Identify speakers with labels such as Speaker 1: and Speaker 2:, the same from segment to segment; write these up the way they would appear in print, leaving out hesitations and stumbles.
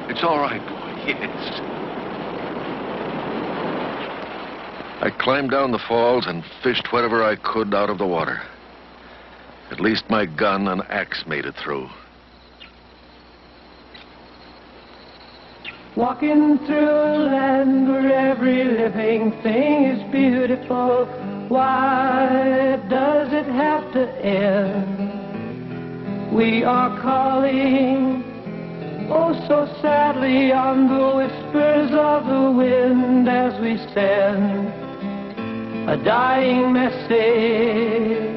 Speaker 1: It's all right, boy. Yes. I climbed down the falls and fished whatever I could out of the water. At least my gun and axe made it through.
Speaker 2: Walking through a land where every living thing is beautiful. Why does it have to end? We are calling, oh so sadly, on the whispers of the wind as we send a dying message.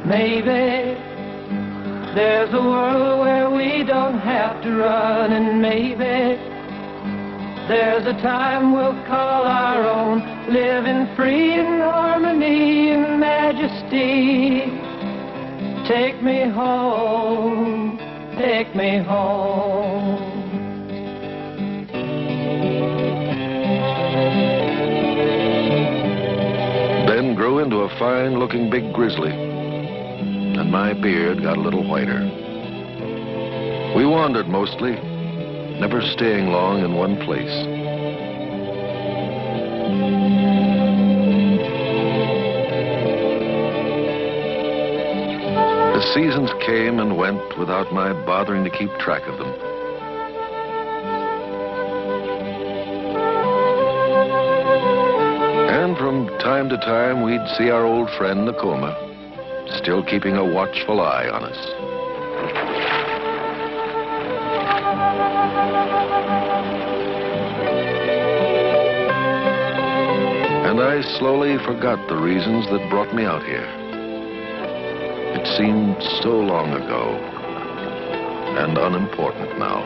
Speaker 2: Maybe there's a world where we don't have to run, and maybe there's a time we'll call our own, living free in harmony and majesty. Take me home, take me home.
Speaker 1: Ben grew into a fine-looking big grizzly, and my beard got a little whiter. We wandered mostly, never staying long in one place. The seasons came and went without my bothering to keep track of them. And from time to time, we'd see our old friend Nakoma, still keeping a watchful eye on us. And I slowly forgot the reasons that brought me out here. It seemed so long ago, and unimportant now.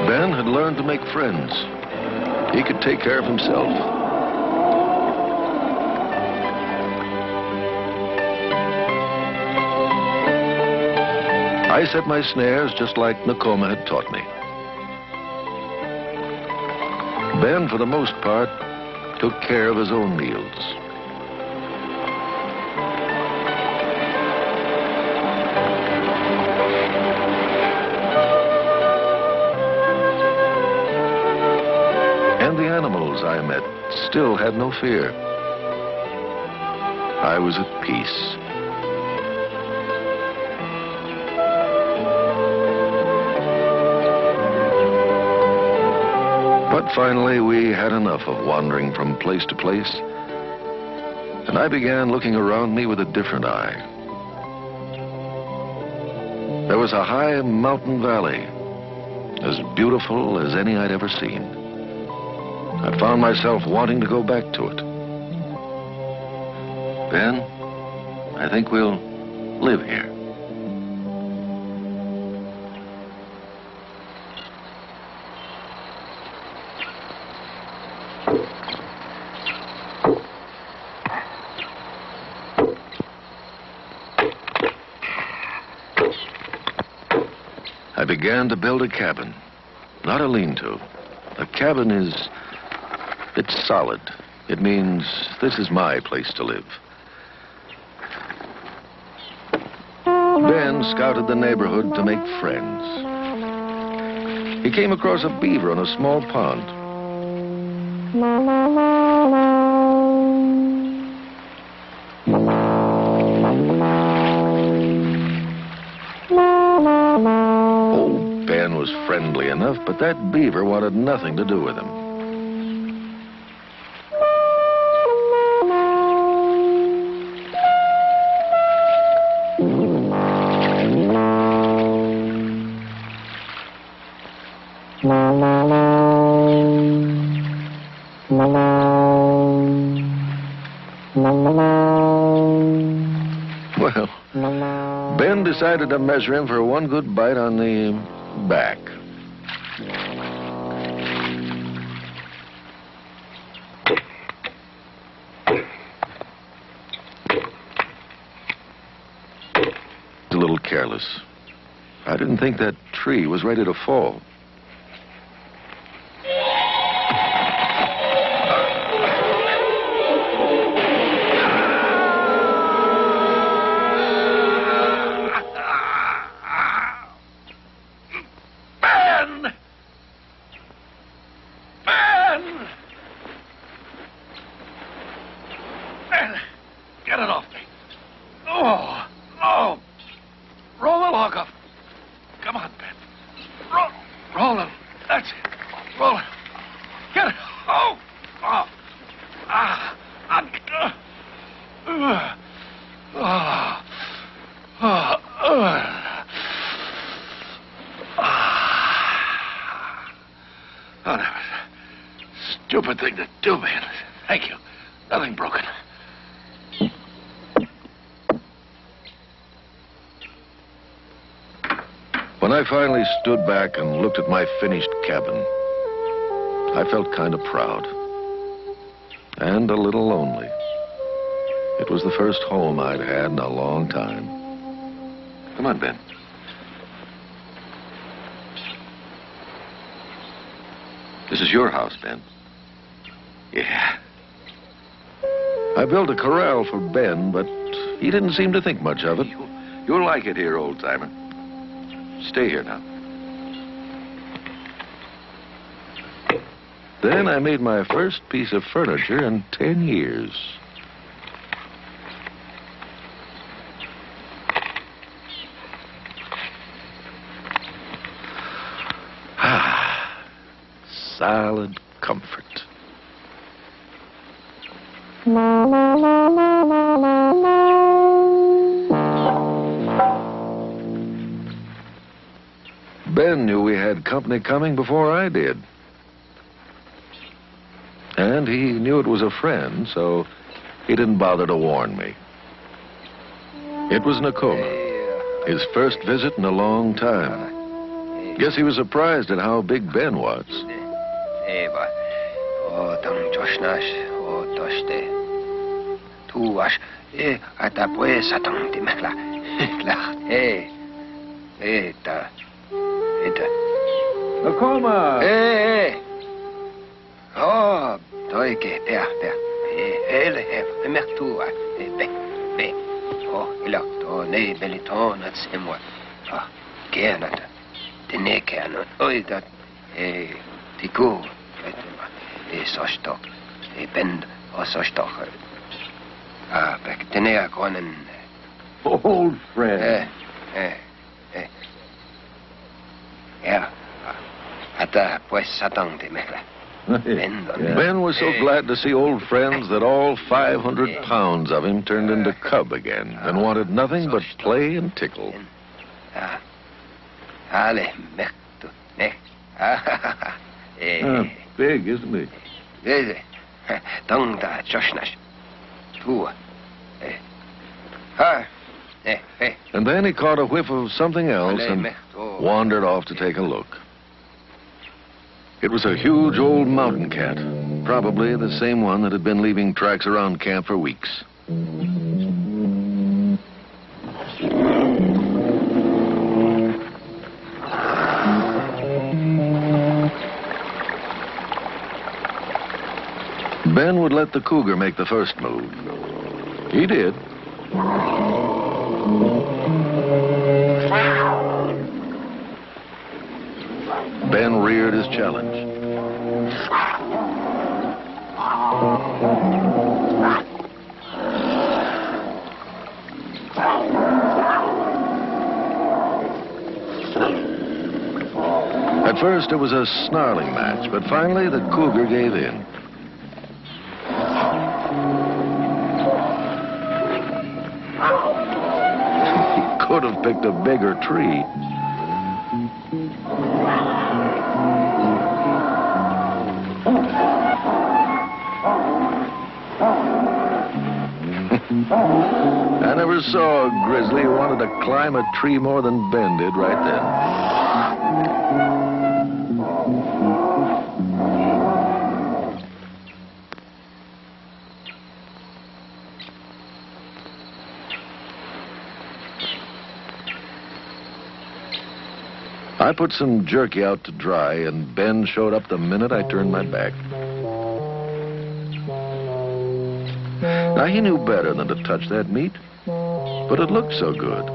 Speaker 1: Ben had learned to make friends. He could take care of himself. I set my snares just like Nakoma had taught me. Ben, for the most part, took care of his own meals. And the animals I met still had no fear. I was at peace. But finally, we had enough of wandering from place to place, and I began looking around me with a different eye. There was a high mountain valley, as beautiful as any I'd ever seen. I found myself wanting to go back to it. Ben, I think we'll live here. I began to build a cabin, not a lean-to. A cabin it's solid. It means this is my place to live. Ben scouted the neighborhood to make friends. He came across a beaver on a small pond. Ben was friendly enough, but that beaver wanted nothing to do with him. Well, Ben decided to measure him for one good bite on the back. A little careless. I didn't think that tree was ready to fall. log off. Come on, Ben. Roll it. That's it. Roll it. Get it. Oh. Oh. Ah. Oh, that was a stupid thing to do, man. Thank you. Nothing broken. When I finally stood back and looked at my finished cabin, I felt kind of proud and a little lonely. It was the first home I'd had in a long time. Come on, Ben. This is your house, Ben. Yeah. I built a corral for Ben, but he didn't seem to think much of it. You'll like it here, old-timer. Stay here now. Then I made my first piece of furniture in 10 years. Silent comfort. Ben knew we had company coming before I did. And he knew it was a friend, so he didn't bother to warn me. It was Nakoma, his first visit in a long time. Guess he was surprised at how big Ben was. Nakoma!
Speaker 3: Hey! Oh, toike, per. Ele mertua. Be. Oh, ilakto, ne beliton at semwa. Ah, kernat. Tene kernat. Oi, dat. Tiku. Sostok. Bend. Sostok. Ah, back. Tene konen.
Speaker 1: Old friend.
Speaker 3: Yeah. Ata, pues, satang de mekla.
Speaker 1: Ben was so glad to see old friends that all 500 pounds of him turned into cub again and wanted nothing but play and tickle. Big, isn't he? And then he caught a whiff of something else and wandered off to take a look. It was a huge old mountain cat, probably the same one that had been leaving tracks around camp for weeks. Ben would let the cougar make the first move. He did. Ben reared his challenge. At first, it was a snarling match, but finally the cougar gave in. He could have picked a bigger tree. I never saw a grizzly who wanted to climb a tree more than Ben did right then. I put some jerky out to dry, and Ben showed up the minute I turned my back. Now, he knew better than to touch that meat, but it looked so good.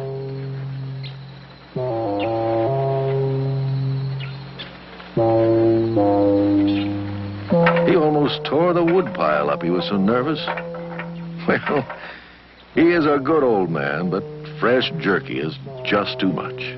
Speaker 1: He almost tore the wood pile up. He was so nervous. Well, he is a good old man, but fresh jerky is just too much.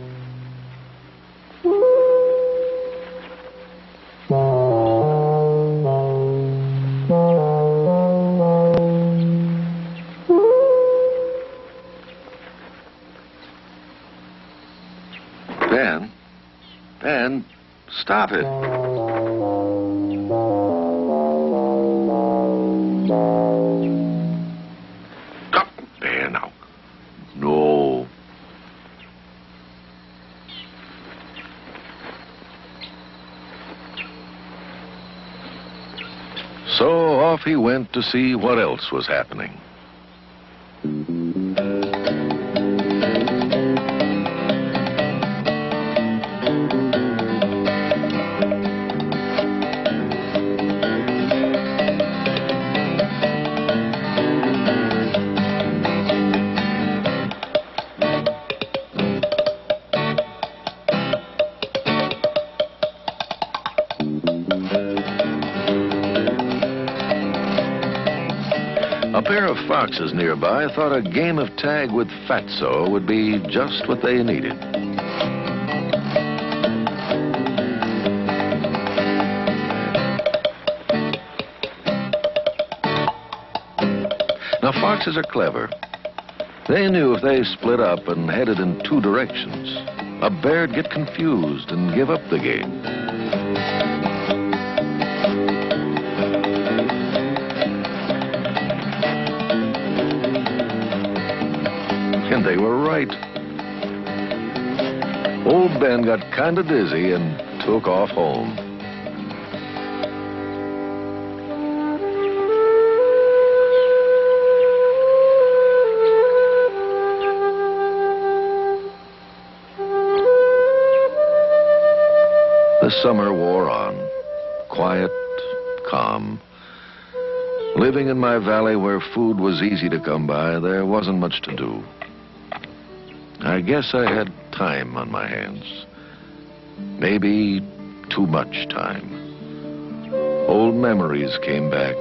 Speaker 1: Ben, stop it. Stop, Ben, now. No. So off he went to see what else was happening. A pair of foxes nearby thought a game of tag with Fatso would be just what they needed. Now, foxes are clever. They knew if they split up and headed in two directions, a bear'd get confused and give up the game. And they were right. Old Ben got kind of dizzy and took off home. The summer wore on, quiet, calm. Living in my valley where food was easy to come by, there wasn't much to do. I guess I had time on my hands. Maybe too much time. Old memories came back.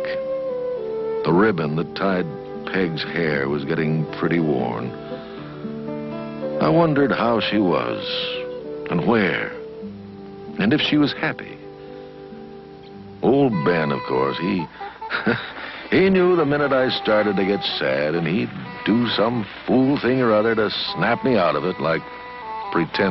Speaker 1: The ribbon that tied Peg's hair was getting pretty worn. I wondered how she was, and where, and if she was happy. Old Ben, of course, he knew the minute I started to get sad, and he'd do some fool thing or other to snap me out of it, like pretend